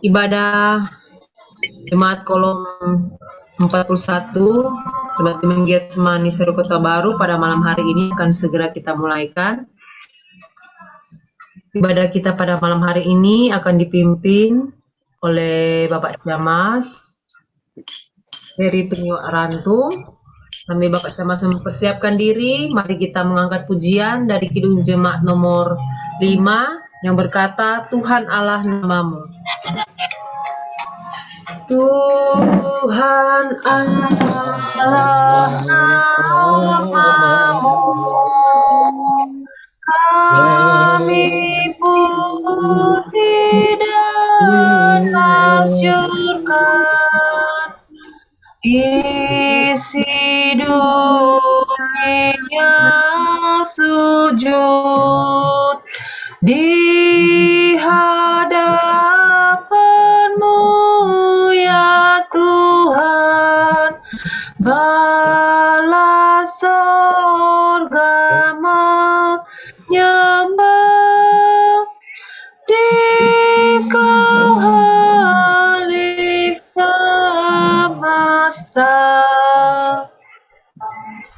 Ibadah Jemaat Kolom 41, Jemaat Gemeng Getsemani Seru Kota Baru pada malam hari ini akan segera kita mulaikan. Ibadah kita pada malam hari ini akan dipimpin oleh Bapak Camas Heri Penyu Rantu. Sambil Bapak Camas mempersiapkan diri, mari kita mengangkat pujian dari Kidung Jemaat nomor 5 yang berkata, Tuhan Allah namamu. Tuhan Allah namamu, kami puji dan asyurkan, isi dunia sujud di hadapan-Mu ya Tuhan, balas sorga menyembah Dikau Halik semesta.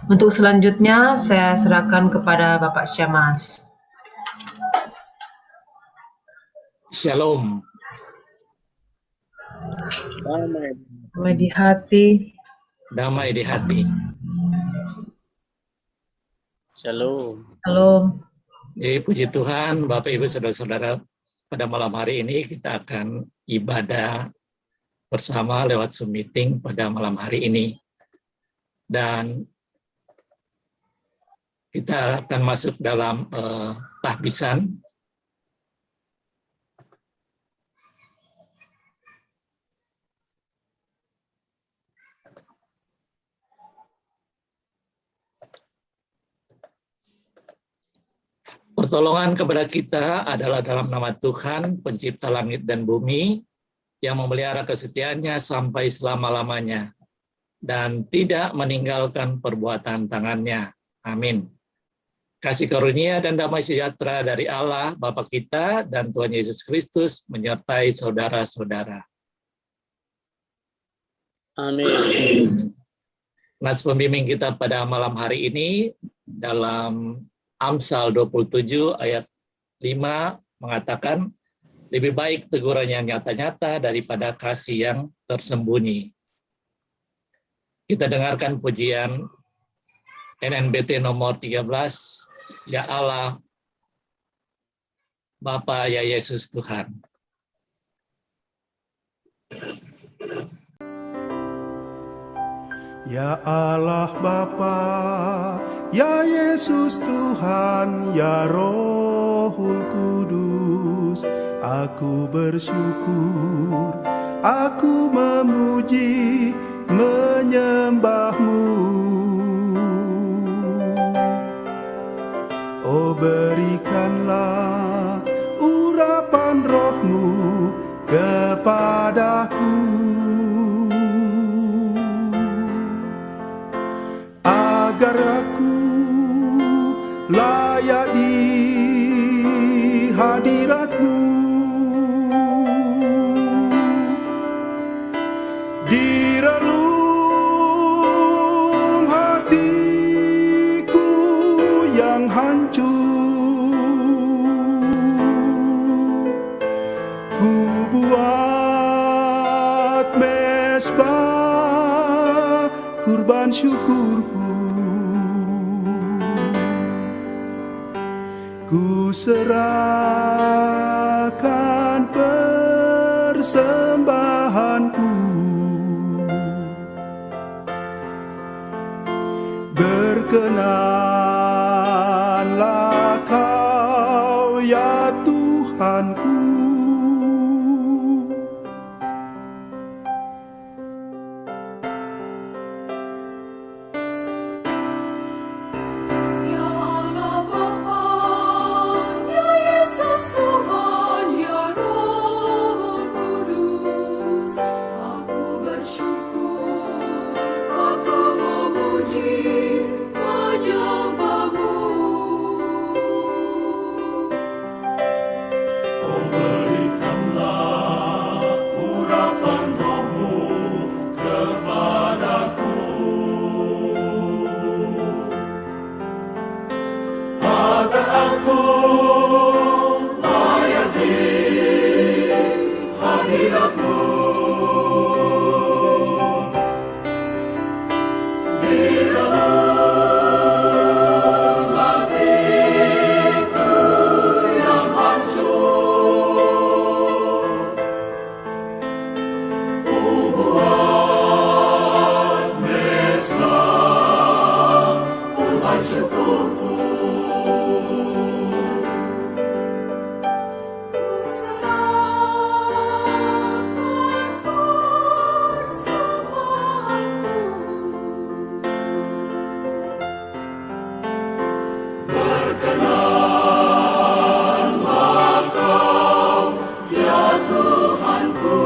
Untuk selanjutnya saya serahkan kepada Bapak Syamas. Shalom. Damai di hati. Damai di hati. Shalom. Shalom. Puji Tuhan, Bapak Ibu Saudara-saudara, pada malam hari ini kita akan ibadah bersama lewat Zoom meeting pada malam hari ini. Dan kita akan masuk dalam tahbisan. Pertolongan kepada kita adalah dalam nama Tuhan, pencipta langit dan bumi, yang memelihara kesetiaannya sampai selama-lamanya, dan tidak meninggalkan perbuatan tangannya. Amin. Kasih karunia dan damai sejahtera dari Allah, Bapa kita, dan Tuhan Yesus Kristus menyertai saudara-saudara. Amin. Nas pembimbing kita pada malam hari ini dalam Amsal 27 ayat 5 mengatakan, lebih baik teguran yang nyata-nyata daripada kasih yang tersembunyi. Kita dengarkan pujian NNBT nomor 13, Ya Allah, Bapa, ya Yesus Tuhan. Ya Allah Bapa, ya Yesus Tuhan, ya Rohul Kudus, aku bersyukur, aku memuji, menyembah-Mu. Oh berikanlah urapan roh-Mu kepadaku, agar aku layak di hadirat-Mu, di relung hatiku yang hancur, ku buat mezbah kurban syukurku. Ku serahkan persembahanku, berkenanlah Kau ya Tuhanku. Menyembah-Mu. agar aku layak di hadirat-Mu. Di dalam hatiku yang hancur, ku buat mezbah kurban syukurku. Berkenanlah Kau, ya Tuhanku.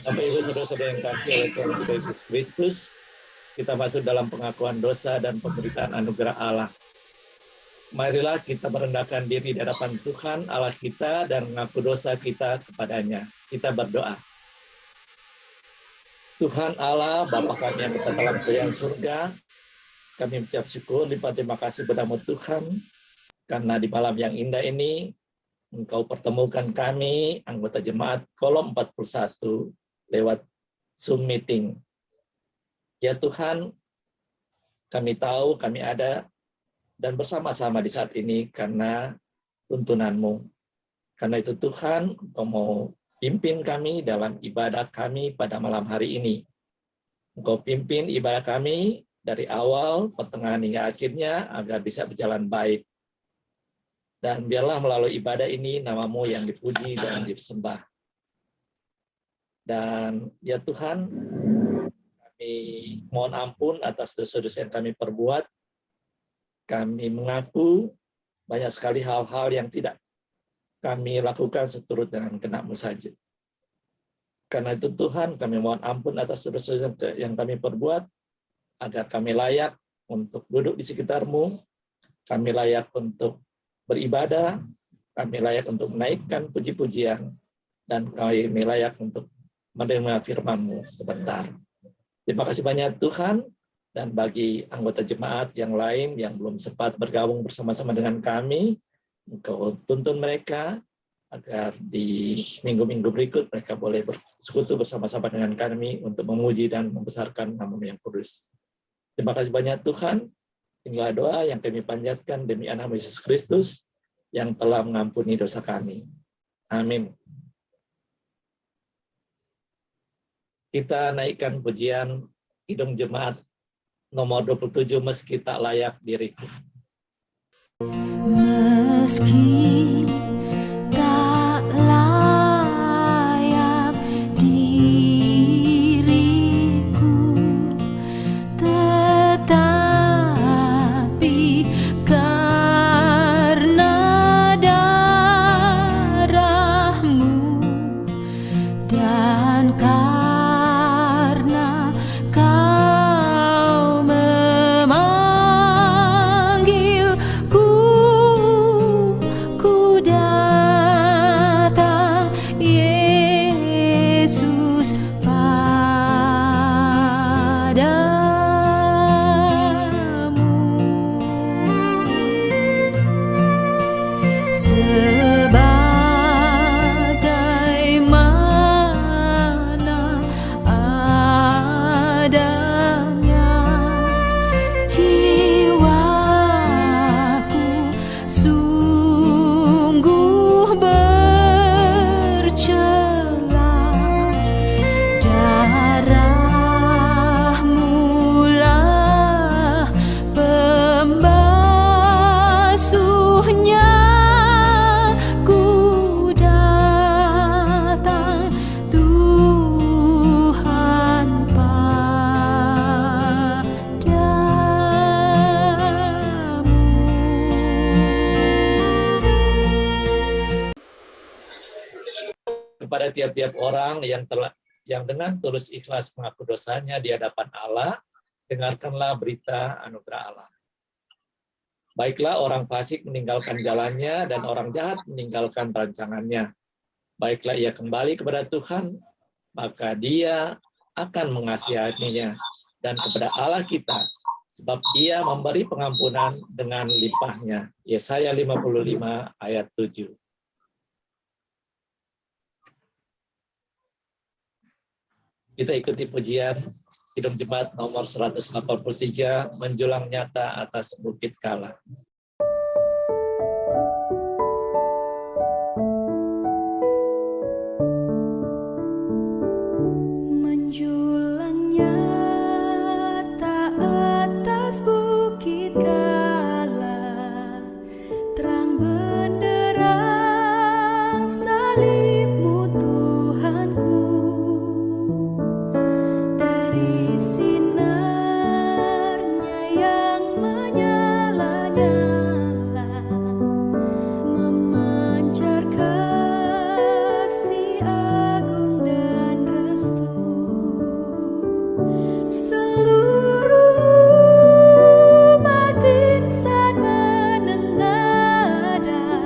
Bapak Ibu Saudara-saudara yang kasih oleh Tuhan kita Yesus Kristus, kita masuk dalam pengakuan dosa dan pemberitaan anugerah Allah. Marilah kita merendahkan diri di hadapan Tuhan Allah kita dan mengaku dosa kita kepadanya. Kita berdoa. Tuhan Allah, Bapa kami yang berada dalam kerajaan surga, kami mengucap syukur, lipat terima kasih padamu Tuhan, karena di malam yang indah ini, Engkau pertemukan kami, anggota jemaat Kolom 41, lewat Zoom meeting. Ya Tuhan, kami tahu kami ada dan bersama-sama di saat ini karena tuntunan-Mu. Karena itu Tuhan, Engkau mau pimpin kami dalam ibadah kami pada malam hari ini. Engkau pimpin ibadah kami dari awal, pertengahan hingga akhirnya agar bisa berjalan baik. Dan biarlah melalui ibadah ini nama-Mu yang dipuji dan disembah. Dan ya Tuhan, kami mohon ampun atas dosa-dosa yang kami perbuat. Kami mengaku banyak sekali hal-hal yang tidak kami lakukan seturut dengan kehendak-Mu saja. Karena itu Tuhan, kami mohon ampun atas dosa-dosa yang kami perbuat, agar kami layak untuk duduk di sekitar-Mu, kami layak untuk beribadah, kami layak untuk menaikkan puji-pujian, dan kami layak untuk menerima firman-Mu sebentar. Terima kasih banyak Tuhan, dan bagi anggota jemaat yang lain yang belum sempat bergabung bersama-sama dengan kami, Engkau tuntun mereka agar di minggu-minggu berikut mereka boleh bersekutu bersama-sama dengan kami untuk memuji dan membesarkan nama-Mu yang kudus. Terima kasih banyak Tuhan. Inilah doa yang kami panjatkan demi anak Yesus Kristus yang telah mengampuni dosa kami. Amin. Kita naikkan pujian Kidung Jemaat nomor 27, Meski Tak Layak Diriku. Meski tak layak diriku, tetapi karena darah-Mu dan karena Kau memanggilku, ku datang Yesus padamu. Sebagaimana adanya jiwaku sungguh bercela, darah-Mu lah pembasuhnya. Ku datang Tuhan padamu. Kepada tiap-tiap orang yang dengan tulus ikhlas mengaku dosanya di hadapan Allah, dengarkanlah berita anugerah Allah. Baiklah orang fasik meninggalkan jalannya dan orang jahat meninggalkan rancangannya. Baiklah ia kembali kepada Tuhan, maka Dia akan mengasihaninya, dan kepada Allah kita, sebab Ia memberi pengampunan dengan limpahnya. Yesaya 55 ayat 7. Kita ikuti pujian Kidung Jemaat nomor 183, Menjulang Nyata Atas Bukit Kala. Menjulang nyata atas bukit Kala, terang benderang salib-Mu Tuhanku. Dari sinarnya yang menyala-nyala, memancar kasih agung dan restu. Seluruh umat insan menengadah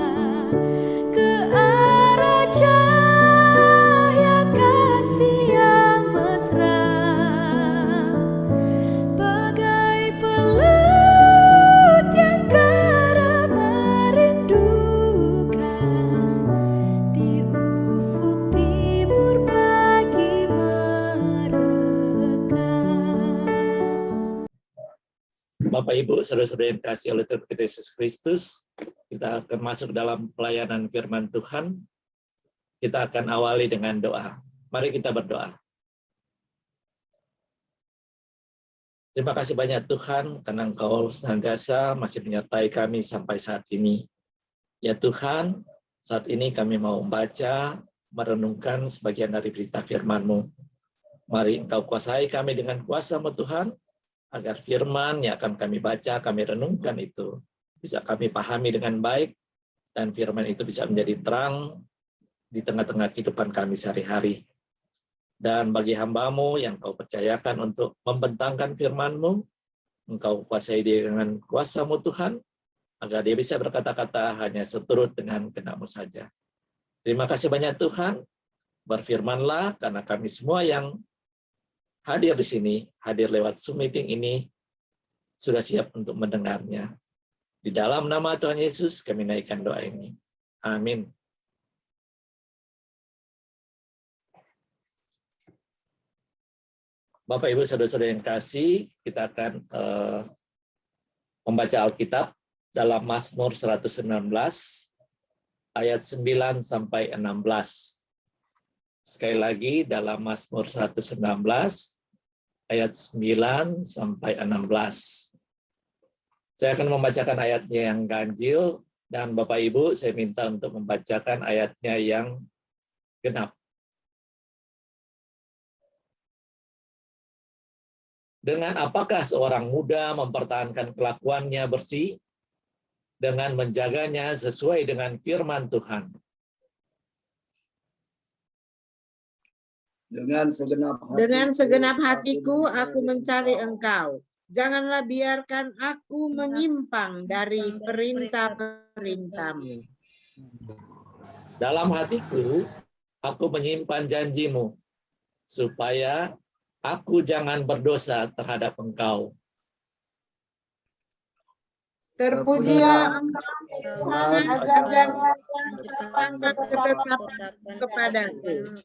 ke arah cahaya kasih yang mesra, bagai pelut yang kara merindukan di ufuk timur pagi merekah. Bapak, Ibu, saudara-saudara yang dikasihi oleh Tuhan kita Yesus Kristus, kita akan masuk dalam pelayanan firman Tuhan. Kita akan awali dengan doa. Mari kita berdoa. Terima kasih banyak Tuhan, karena Engkau senantiasa masih menyertai kami sampai saat ini. Ya Tuhan, saat ini kami mau membaca, merenungkan sebagian dari berita firman-Mu. Mari Engkau kuasai kami dengan kuasa-Mu Tuhan, agar firman yang akan kami baca, kami renungkan itu bisa kami pahami dengan baik, dan firman itu bisa menjadi terang di tengah-tengah kehidupan kami sehari-hari. Dan bagi hamba-Mu yang Kau percayakan untuk membentangkan firman-Mu, Engkau kuasai dia dengan kuasa-Mu Tuhan, agar dia bisa berkata-kata hanya seturut dengan kehendak-Mu saja. Terima kasih banyak Tuhan, berfirmanlah karena kami semua yang hadir di sini, hadir lewat Zoom meeting ini, sudah siap untuk mendengarnya. Di dalam nama Tuhan Yesus kami naikkan doa ini. Amin. Bapak, Ibu, saudara-saudara yang kasih, kita akan membaca Alkitab dalam Mazmur 119, ayat 9 sampai 16. Sekali lagi dalam Mazmur 119 ayat 9 sampai 16. Saya akan membacakan ayatnya yang ganjil, dan Bapak Ibu saya minta untuk membacakan ayatnya yang genap. Dengan apakah seorang muda mempertahankan kelakuannya bersih? Dengan menjaganya sesuai dengan firman Tuhan. Dengan segenap hatiku aku mencari Engkau. Janganlah biarkan aku menyimpang dari perintah-perintah-Mu. Dalam hatiku aku menyimpan janji-Mu, supaya aku jangan berdosa terhadap Engkau. Terpujilah Engkau, Tuhan, ajar-ajar ketetapan kepadaku.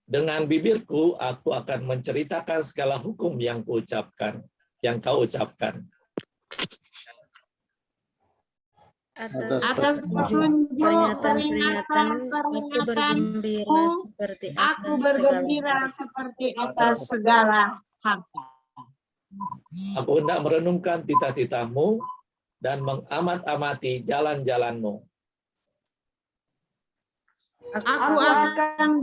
Dengan bibirku aku akan menceritakan segala hukum yang Kau ucapkan. Atas petunjuk peringatan-peringatanmu, aku bergembira seperti atas segala harta. Aku hendak merenungkan titah-titah-Mu dan mengamat-amati jalan-jalan-Mu. Aku akan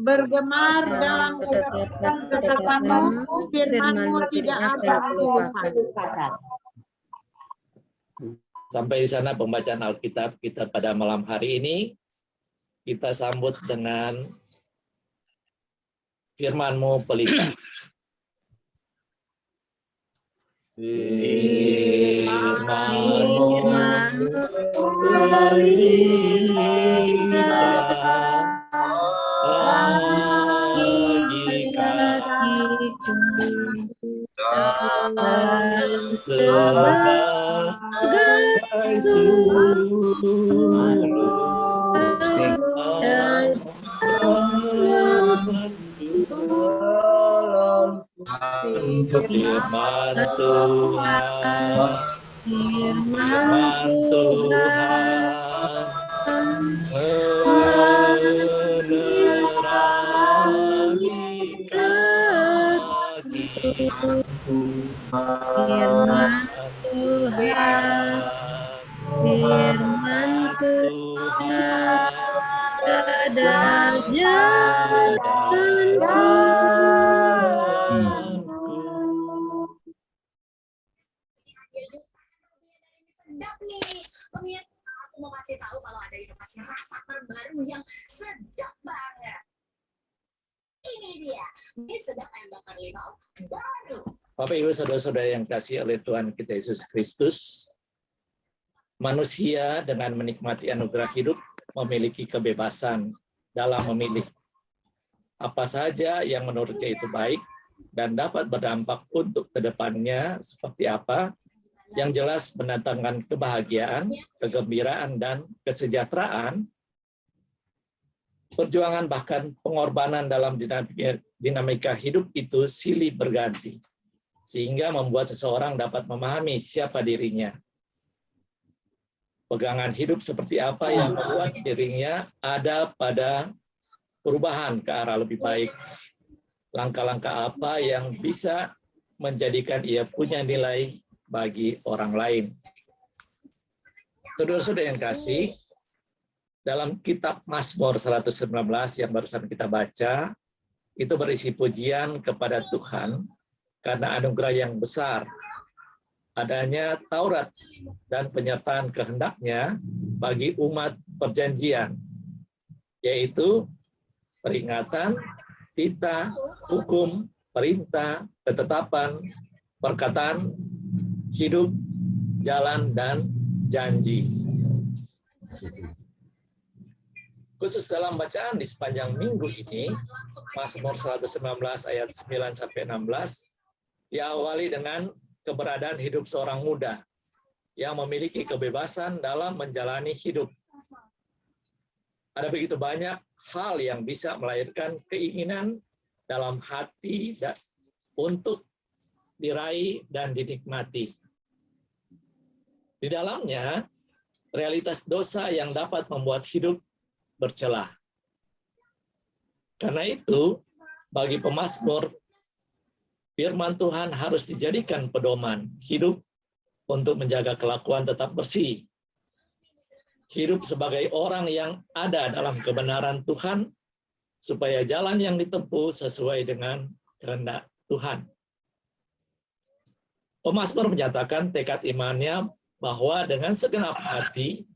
bergemar dalam ketetapan-Mu, firman-Mu tidak ada aku lupakan. Sampai di sana pembacaan Alkitab kita pada malam hari ini. Kita sambut dengan firman-Mu pelita. Firman-Mu berlimpah bagi kakiku sebagai sulur dan firman Tuhan, firman Tuhan menerangi kakiku. firman Tuhan ada Sedap nih, pemirsa. Aku mau kasih tahu kalau ada inovasi rasa terbaru yang sedap banget. Ini dia, mie sedap ayam bakar limau baru. Bapak Ibu saudara-saudara yang kasih oleh Tuhan kita Yesus Kristus, manusia dengan menikmati anugerah hidup memiliki kebebasan dalam memilih apa saja yang menurutnya itu baik dan dapat berdampak untuk kedepannya seperti apa, yang jelas mendatangkan kebahagiaan, kegembiraan, dan kesejahteraan. Perjuangan bahkan pengorbanan dalam dinamika hidup itu silih berganti, sehingga membuat seseorang dapat memahami siapa dirinya. Pegangan hidup seperti apa yang membuat dirinya ada pada perubahan ke arah lebih baik. Langkah-langkah apa yang bisa menjadikan ia punya nilai bagi orang lain. Saudara-saudara yang kasih, dalam kitab Mazmur 119 yang barusan kita baca, itu berisi pujian kepada Tuhan karena anugerah yang besar, adanya Taurat dan penyertaan kehendak-Nya bagi umat perjanjian, yaitu peringatan, titah, hukum, perintah, ketetapan, perkataan, hidup, jalan, dan janji. Khusus dalam bacaan di sepanjang minggu ini, Mazmur 119 ayat 9-16 diawali dengan keberadaan hidup seorang muda yang memiliki kebebasan dalam menjalani hidup. Ada begitu banyak hal yang bisa melahirkan keinginan dalam hati untuk diraih dan dinikmati. Di dalamnya, realitas dosa yang dapat membuat hidup bercelah. Karena itu, bagi pemazmur, firman Tuhan harus dijadikan pedoman hidup untuk menjaga kelakuan tetap bersih. Hidup sebagai orang yang ada dalam kebenaran Tuhan, supaya jalan yang ditempuh sesuai dengan kehendak Tuhan. Pemazmur menyatakan tekad imannya bahwa dengan segenap hati,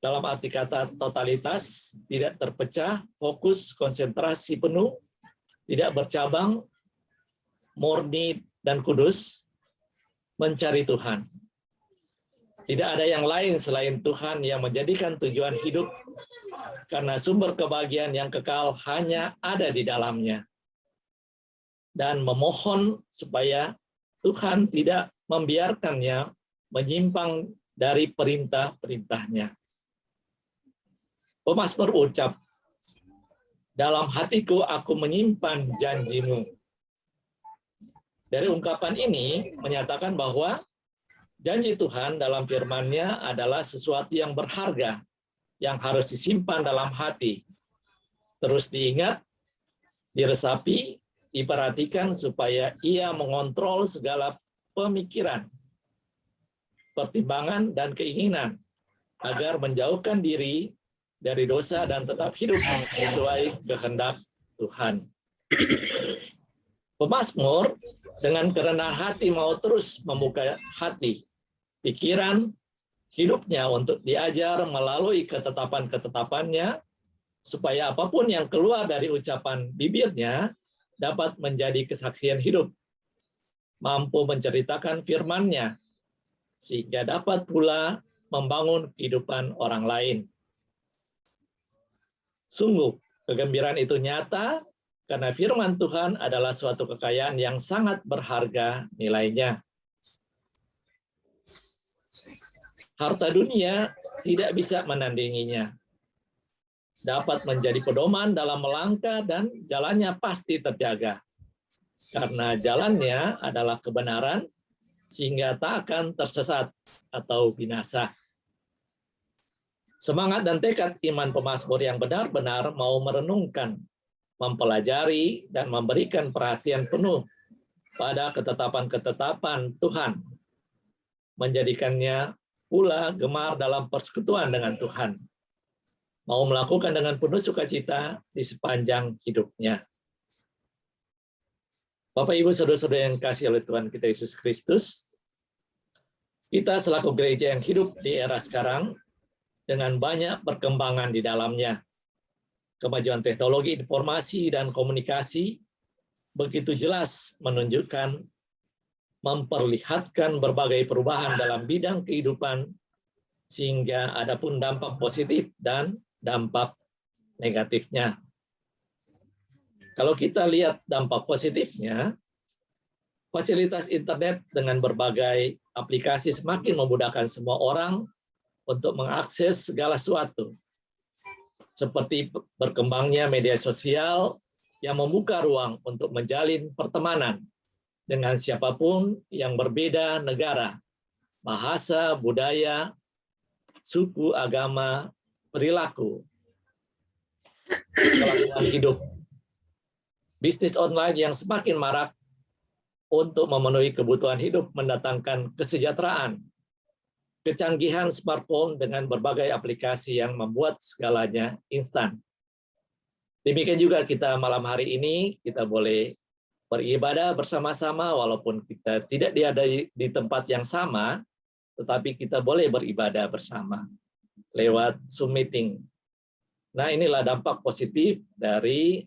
dalam arti kata totalitas, tidak terpecah, fokus, konsentrasi penuh, tidak bercabang, murni dan kudus, mencari Tuhan. Tidak ada yang lain selain Tuhan yang menjadikan tujuan hidup, karena sumber kebahagiaan yang kekal hanya ada di dalamnya. Dan memohon supaya Tuhan tidak membiarkannya menyimpang dari perintah-perintahnya. Pemazmur ucap, dalam hatiku aku menyimpan janjimu. Dari ungkapan ini menyatakan bahwa janji Tuhan dalam firman-Nya adalah sesuatu yang berharga, yang harus disimpan dalam hati. Terus diingat, diresapi, diperhatikan supaya ia mengontrol segala pemikiran, pertimbangan, dan keinginan, agar menjauhkan diri dari dosa dan tetap hidup sesuai kehendak Tuhan. Pemazmur dengan kerendahan hati mau terus membuka hati, pikiran, hidupnya untuk diajar melalui ketetapan-ketetapannya, supaya apapun yang keluar dari ucapan bibirnya dapat menjadi kesaksian hidup. mampu menceritakan firman-Nya, sehingga dapat pula membangun kehidupan orang lain. Sungguh, kegembiraan itu nyata karena firman Tuhan adalah suatu kekayaan yang sangat berharga nilainya. Harta dunia tidak bisa menandinginya. Dapat menjadi pedoman dalam melangkah dan jalannya pasti terjaga. Karena jalannya adalah kebenaran, sehingga tak akan tersesat atau binasa. Semangat dan tekad iman pemazmur yang benar-benar mau merenungkan, mempelajari, dan memberikan perhatian penuh pada ketetapan-ketetapan Tuhan, menjadikannya pula gemar dalam persekutuan dengan Tuhan, mau melakukan dengan penuh sukacita di sepanjang hidupnya. Bapak, Ibu, Saudara-saudara yang kasih oleh Tuhan kita Yesus Kristus, kita selaku gereja yang hidup di era sekarang dengan banyak perkembangan di dalamnya. Kemajuan teknologi, informasi, dan komunikasi begitu jelas menunjukkan, memperlihatkan berbagai perubahan dalam bidang kehidupan, sehingga ada pun dampak positif dan dampak negatifnya. Kalau kita lihat dampak positifnya, fasilitas internet dengan berbagai aplikasi semakin memudahkan semua orang untuk mengakses segala sesuatu. Seperti berkembangnya media sosial yang membuka ruang untuk menjalin pertemanan dengan siapapun yang berbeda negara, bahasa, budaya, suku, agama, perilaku, kelakuan hidup. Bisnis online yang semakin marak untuk memenuhi kebutuhan hidup mendatangkan kesejahteraan. Kecanggihan smartphone dengan berbagai aplikasi yang membuat segalanya instan. Demikian juga kita malam hari ini, kita boleh beribadah bersama-sama walaupun kita tidak ada di tempat yang sama, tetapi kita boleh beribadah bersama lewat Zoom meeting. Nah, inilah dampak positif dari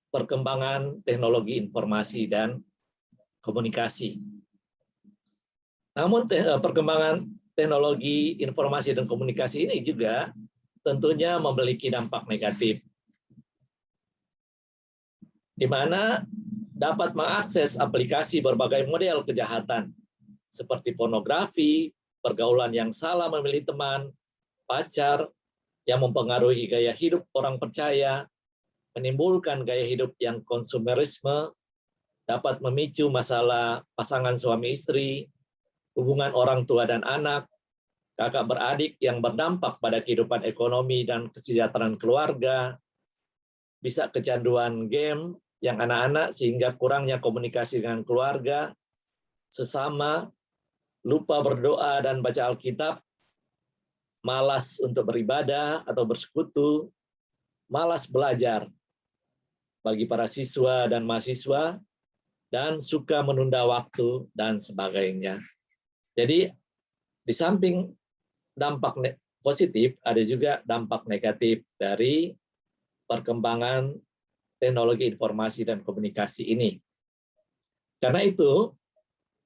perkembangan teknologi informasi dan komunikasi. Namun perkembangan teknologi informasi dan komunikasi ini juga tentunya memiliki dampak negatif, di mana dapat mengakses aplikasi berbagai model kejahatan, seperti pornografi, pergaulan yang salah memilih teman, pacar, yang mempengaruhi gaya hidup orang percaya, menimbulkan gaya hidup yang konsumerisme, dapat memicu masalah pasangan suami istri, hubungan orang tua dan anak, kakak beradik yang berdampak pada kehidupan ekonomi dan kesejahteraan keluarga, bisa kecanduan game yang anak-anak sehingga kurangnya komunikasi dengan keluarga, sesama, lupa berdoa dan baca Alkitab, malas untuk beribadah atau bersekutu, malas belajar bagi para siswa dan mahasiswa, dan suka menunda waktu dan sebagainya. Jadi di samping dampak positif, ada juga dampak negatif dari perkembangan teknologi informasi dan komunikasi ini. Karena itu,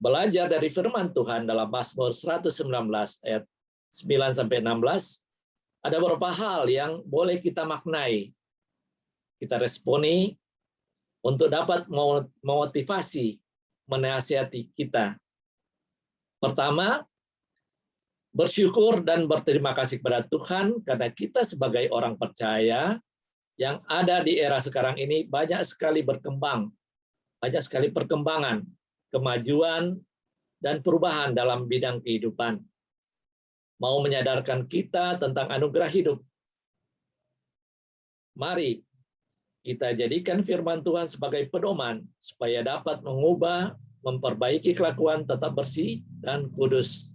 belajar dari firman Tuhan dalam Mazmur 119 ayat 9-16, ada beberapa hal yang boleh kita maknai, kita responi untuk dapat memotivasi, menasihati kita. Pertama, bersyukur dan berterima kasih kepada Tuhan karena kita sebagai orang percaya yang ada di era sekarang ini banyak sekali berkembang, banyak sekali perkembangan, kemajuan, dan perubahan dalam bidang kehidupan. Mau menyadarkan kita tentang anugerah hidup. Mari kita jadikan firman Tuhan sebagai pedoman supaya dapat mengubah, memperbaiki kelakuan tetap bersih dan kudus.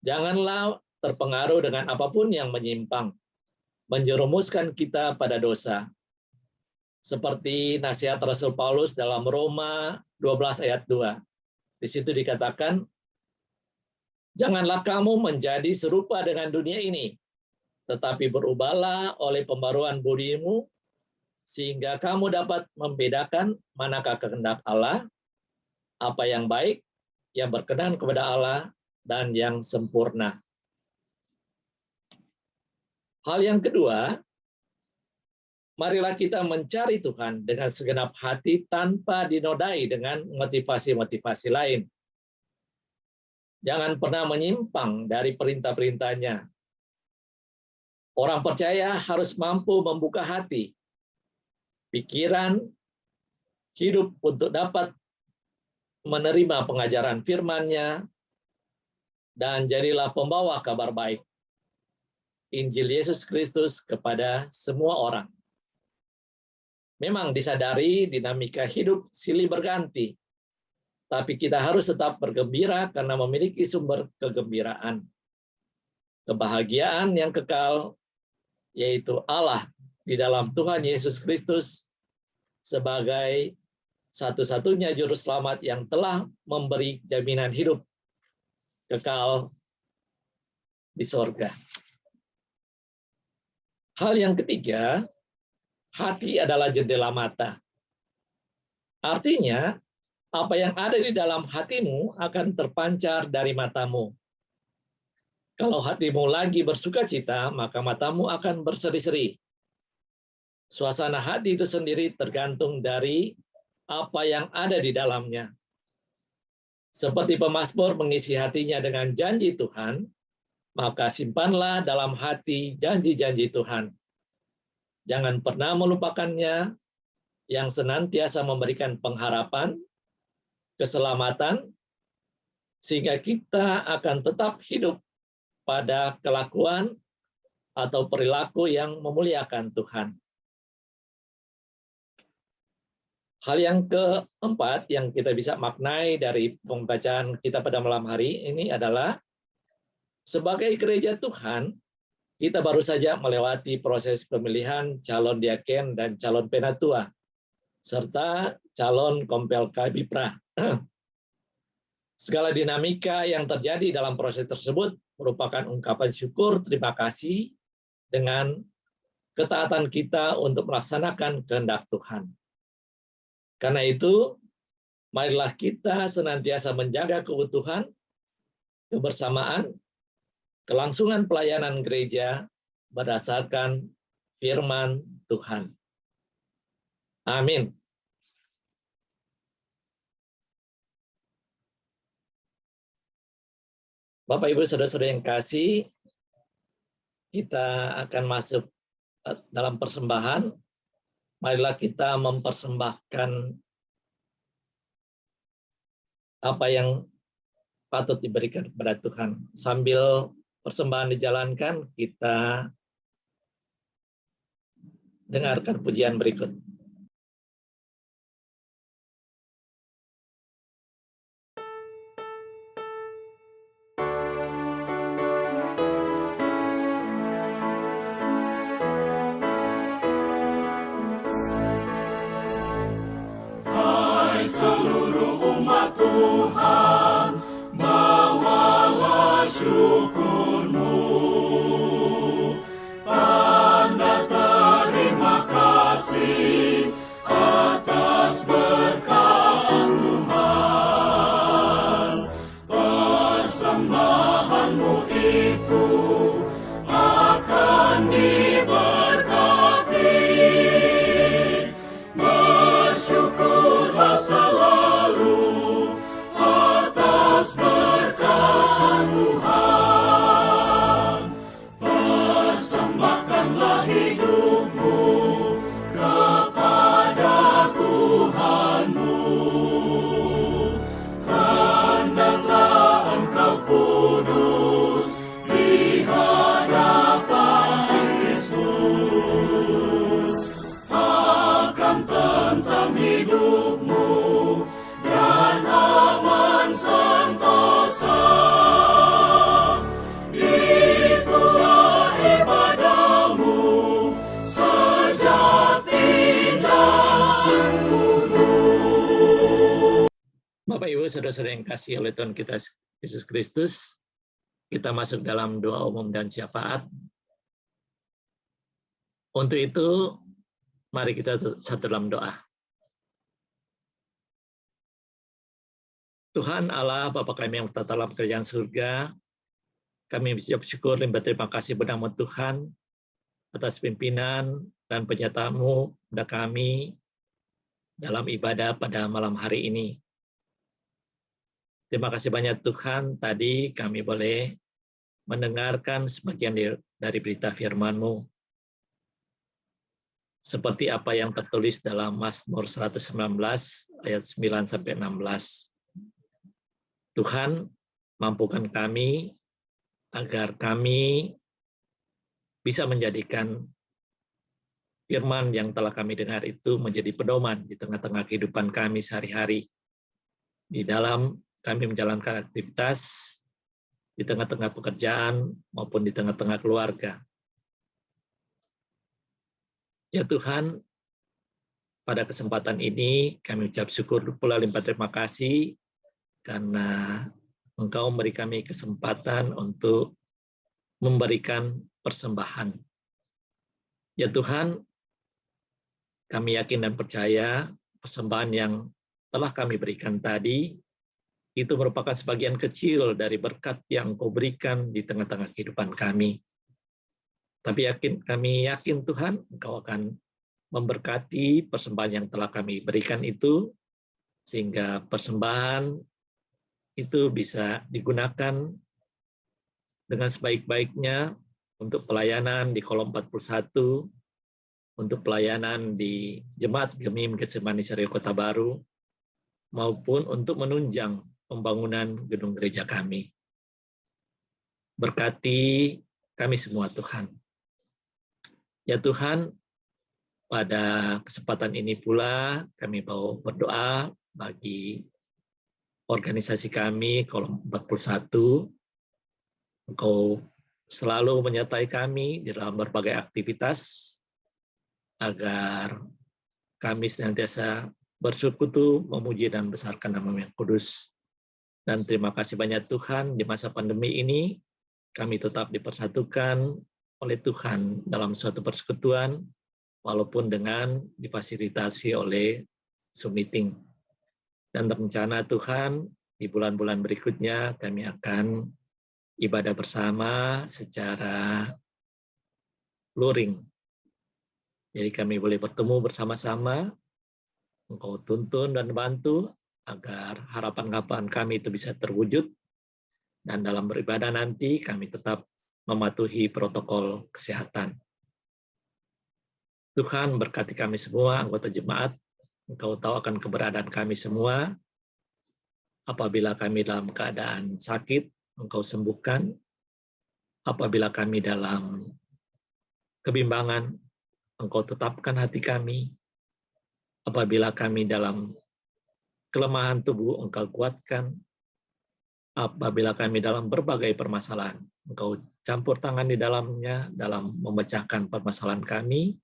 Janganlah terpengaruh dengan apapun yang menyimpang, menjerumuskan kita pada dosa. Seperti nasihat Rasul Paulus dalam Roma 12 ayat 2. Di situ dikatakan, janganlah kamu menjadi serupa dengan dunia ini, tetapi berubahlah oleh pembaruan budimu, sehingga kamu dapat membedakan manakah kehendak Allah, apa yang baik, yang berkenan kepada Allah, dan yang sempurna. Hal yang kedua, marilah kita mencari Tuhan dengan segenap hati tanpa dinodai dengan motivasi-motivasi lain. Jangan pernah menyimpang dari perintah-perintahnya. Orang percaya harus mampu membuka hati, pikiran, hidup untuk dapat menerima pengajaran firman-Nya, dan jadilah pembawa kabar baik Injil Yesus Kristus kepada semua orang. Memang disadari dinamika hidup silih berganti, tapi kita harus tetap bergembira karena memiliki sumber kegembiraan. Kebahagiaan yang kekal, yaitu Allah di dalam Tuhan Yesus Kristus sebagai satu-satunya juru selamat yang telah memberi jaminan hidup kekal di sorga. Hal yang ketiga, hati adalah jendela mata. Artinya, apa yang ada di dalam hatimu akan terpancar dari matamu. Kalau hatimu lagi bersuka cita, maka matamu akan berseri-seri. Suasana hati itu sendiri tergantung dari apa yang ada di dalamnya. Seperti pemazmur mengisi hatinya dengan janji Tuhan, maka simpanlah dalam hati janji-janji Tuhan. Jangan pernah melupakannya, yang senantiasa memberikan pengharapan, keselamatan, sehingga kita akan tetap hidup pada kelakuan atau perilaku yang memuliakan Tuhan. Hal yang keempat yang kita bisa maknai dari pembacaan kita pada malam hari ini adalah sebagai gereja Tuhan, kita baru saja melewati proses pemilihan calon diaken dan calon penatua, serta calon kompel kabipra. Segala dinamika yang terjadi dalam proses tersebut merupakan ungkapan syukur terima kasih dengan ketaatan kita untuk melaksanakan kehendak Tuhan. Karena itu, marilah kita senantiasa menjaga keutuhan, kebersamaan, kelangsungan pelayanan gereja berdasarkan firman Tuhan. Amin. Bapak, Ibu, Saudara-saudara yang kasih, kita akan masuk dalam persembahan. Marilah kita mempersembahkan apa yang patut diberikan kepada Tuhan. Sambil persembahan dijalankan, kita dengarkan pujian berikut. Seluruh umat Tuhan, bawalah syukurmu, tanda terima kasih atas berkat Tuhan. Persembahanmu itu akan diberkati. Bersyukurlah selalu atas berkat Tuhan. Persembahkanlah hidupmu kepada Tuhanmu. Hendaklah engkau kudus di hadapan Kristus. Akan tentram hidupmu dan aman sentosa. Itulah ibadahmu sejati dan kudus. Bapak, Ibu, Saudara-saudara yang kasih oleh Tuhan kita Yesus Kristus, kita masuk dalam doa umum dan syafaat. Untuk itu, Mari kita satu dalam doa. Tuhan Allah, Bapa kami yang bertata dalam kerajaan surga, kami bersyukur dan berterima kasih bernama Tuhan atas pimpinan dan penyertaan-Mu pada kami dalam ibadah pada malam hari ini. Terima kasih banyak Tuhan, tadi kami boleh mendengarkan sebagian dari berita firman-Mu. Seperti apa yang tertulis dalam Mazmur 119 ayat 9-16. Tuhan, mampukan kami agar kami bisa menjadikan firman yang telah kami dengar itu menjadi pedoman di tengah-tengah kehidupan kami sehari-hari. Di dalam kami menjalankan aktivitas, di tengah-tengah pekerjaan maupun di tengah-tengah keluarga. Ya Tuhan, pada kesempatan ini kami ucap syukur pula limpah terima kasih karena Engkau memberi kami kesempatan untuk memberikan persembahan. Ya Tuhan, kami yakin dan percaya persembahan yang telah kami berikan tadi itu merupakan sebagian kecil dari berkat yang Engkau berikan di tengah-tengah kehidupan kami. Tapi kami yakin Tuhan, Engkau akan memberkati persembahan yang telah kami berikan itu, sehingga persembahan itu bisa digunakan dengan sebaik-baiknya untuk pelayanan di Kolom 41, untuk pelayanan di Jemaat Gemim Getsemani Serio Kota Baru, maupun untuk menunjang pembangunan gedung gereja kami. Berkati kami semua Tuhan. Ya Tuhan, pada kesempatan ini pula kami mau berdoa bagi organisasi kami Kolom 41. Engkau selalu menyertai kami di dalam berbagai aktivitas agar kami senantiasa bersekutu, memuji dan besarkan nama yang kudus. Dan terima kasih banyak Tuhan, di masa pandemi ini kami tetap dipersatukan oleh Tuhan dalam suatu persekutuan, walaupun dengan difasilitasi oleh Zoom meeting. Dan rencana Tuhan, di bulan-bulan berikutnya kami akan ibadah bersama secara luring. Jadi kami boleh bertemu bersama-sama, Engkau tuntun dan bantu agar harapan-harapan kami itu bisa terwujud, dan dalam beribadah nanti kami tetap mematuhi protokol kesehatan. Tuhan berkati kami semua, anggota jemaat. Engkau tahu akan keberadaan kami semua. Apabila kami dalam keadaan sakit, Engkau sembuhkan. Apabila kami dalam kebimbangan, Engkau tetapkan hati kami. Apabila kami dalam kelemahan tubuh, Engkau kuatkan. Apabila kami dalam berbagai permasalahan, Engkau campur tangan di dalamnya dalam memecahkan permasalahan kami,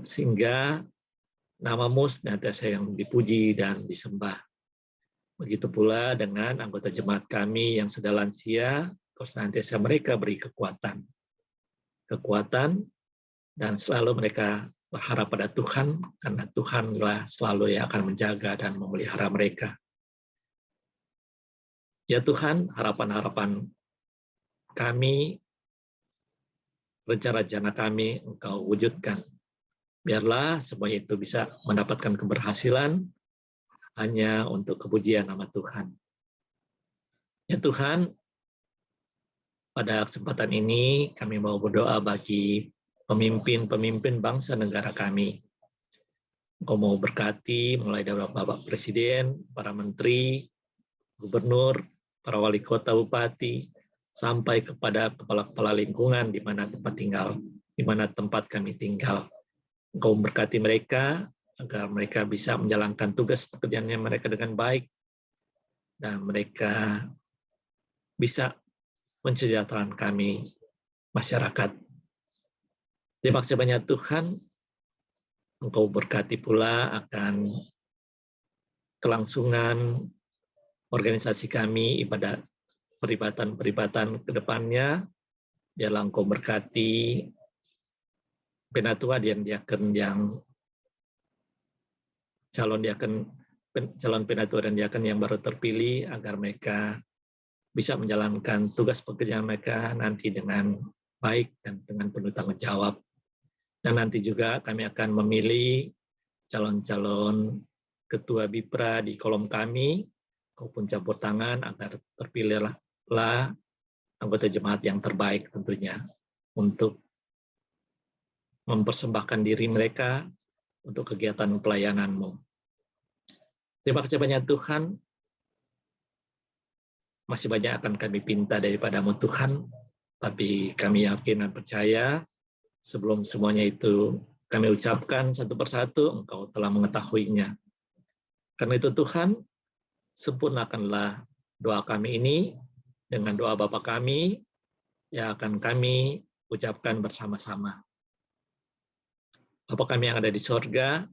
sehingga nama-Mu senantiasa yang dipuji dan disembah. Begitu pula dengan anggota jemaat kami yang sudah lansia, Kau senantiasa mereka beri kekuatan, dan selalu mereka berharap pada Tuhan, karena Tuhanlah selalu yang akan menjaga dan memelihara mereka. Ya Tuhan, harapan-harapan kami, rencana-rencana kami Engkau wujudkan. Biarlah semua itu bisa mendapatkan keberhasilan hanya untuk kepujian nama Tuhan. Ya Tuhan, pada kesempatan ini kami mau berdoa bagi pemimpin-pemimpin bangsa negara kami. Engkau mau berkati mulai dari Bapak Presiden, para menteri, gubernur, para wali kota, bupati, sampai kepada kepala-kepala lingkungan di mana tempat kami tinggal. Engkau memberkati mereka agar mereka bisa menjalankan tugas pekerjaannya mereka dengan baik, dan mereka bisa mensejahterakan kami masyarakat. Terima kasih banyak Tuhan. Engkau berkati pula akan kelangsungan organisasi kami, ibadah peribatan ke depannya. Biarlah Engkau berkati penatua dan diaken yang calon penatua dan diaken yang baru terpilih, agar mereka bisa menjalankan tugas pekerjaan mereka nanti dengan baik dan dengan penuh tanggung jawab. Dan nanti juga kami akan memilih calon-calon ketua BIPRA di kolom kami, maupun campur tangan, agar terpilihlah anggota jemaat yang terbaik tentunya untuk mempersembahkan diri mereka untuk kegiatan pelayanan-Mu. Terima kasih banyak Tuhan. Masih banyak akan kami pinta daripada-Mu Tuhan, tapi kami yakin dan percaya sebelum semuanya itu kami ucapkan satu persatu, Engkau telah mengetahuinya. Karena itu Tuhan, sempurnakanlah doa kami ini dengan doa Bapa kami yang akan kami ucapkan bersama-sama. Bapa kami yang ada di sorga,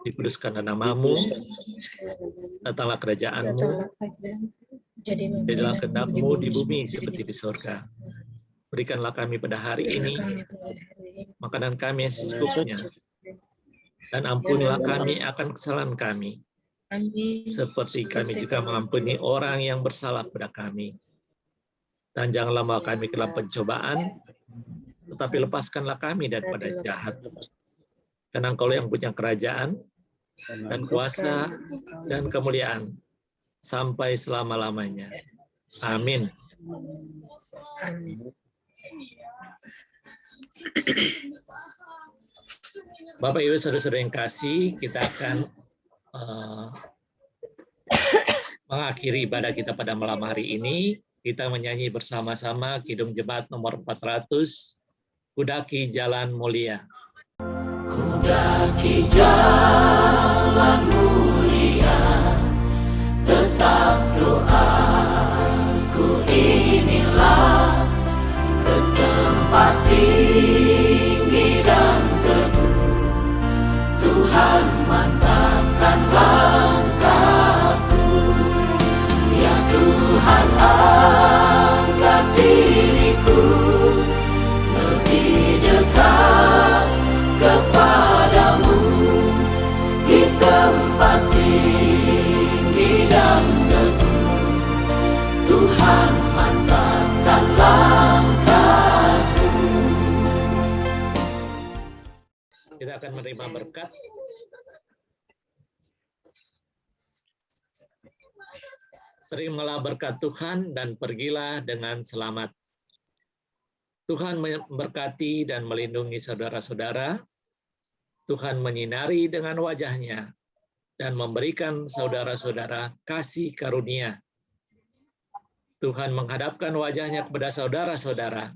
dikuduskan nama-Mu, datanglah kerajaan-Mu, jadilah kehendak-Mu di bumi seperti di sorga. Berikanlah kami pada hari ini makanan kami yang secukupnya, dan ampunilah kami akan kesalahan kami, seperti kami juga mengampuni orang yang bersalah kepada kami. Dan janganlah membawa kami ke dalam pencobaan, tetapi lepaskanlah kami daripada jahat. Karena Engkau yang punya kerajaan, dan kuasa, dan kemuliaan, sampai selama-lamanya. Amin. Bapak Ibu saudara-saudara yang kasih, kita akan mengakhiri ibadah kita pada malam hari ini. Kita menyanyi bersama-sama Kidung Jemaat nomor 400, Kudaki Jalan Mulia. Kudaki jalan mulia, tetap doaku inilah, ke tempat tinggi dan teduh. Tuhan mantapkan langkahku, ya Tuhan angkat diriku lebih dekat kepadamu, di tempat tinggi dan teduh. Tuhan mantapkan langkahku. Kita akan menerima berkat. Terimalah berkat Tuhan dan pergilah dengan selamat. Tuhan memberkati dan melindungi saudara-saudara. Tuhan menyinari dengan wajah-Nya dan memberikan saudara-saudara kasih karunia. Tuhan menghadapkan wajah-Nya kepada saudara-saudara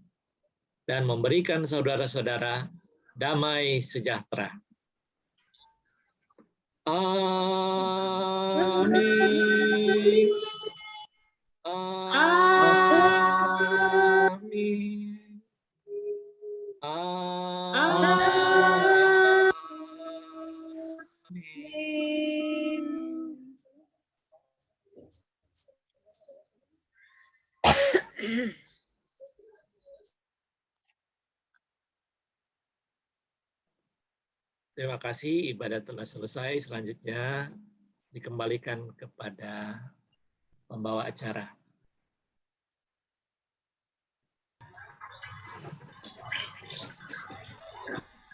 dan memberikan saudara-saudara damai sejahtera. Amin. Amin. Terima kasih, ibadah telah selesai. Selanjutnya dikembalikan kepada pembawa acara.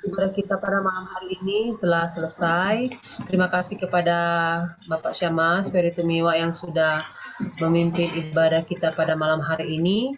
Ibadah kita pada malam hari ini telah selesai. Terima kasih kepada Bapak Syammas Ferry Tumiwa yang sudah memimpin ibadah kita pada malam hari ini.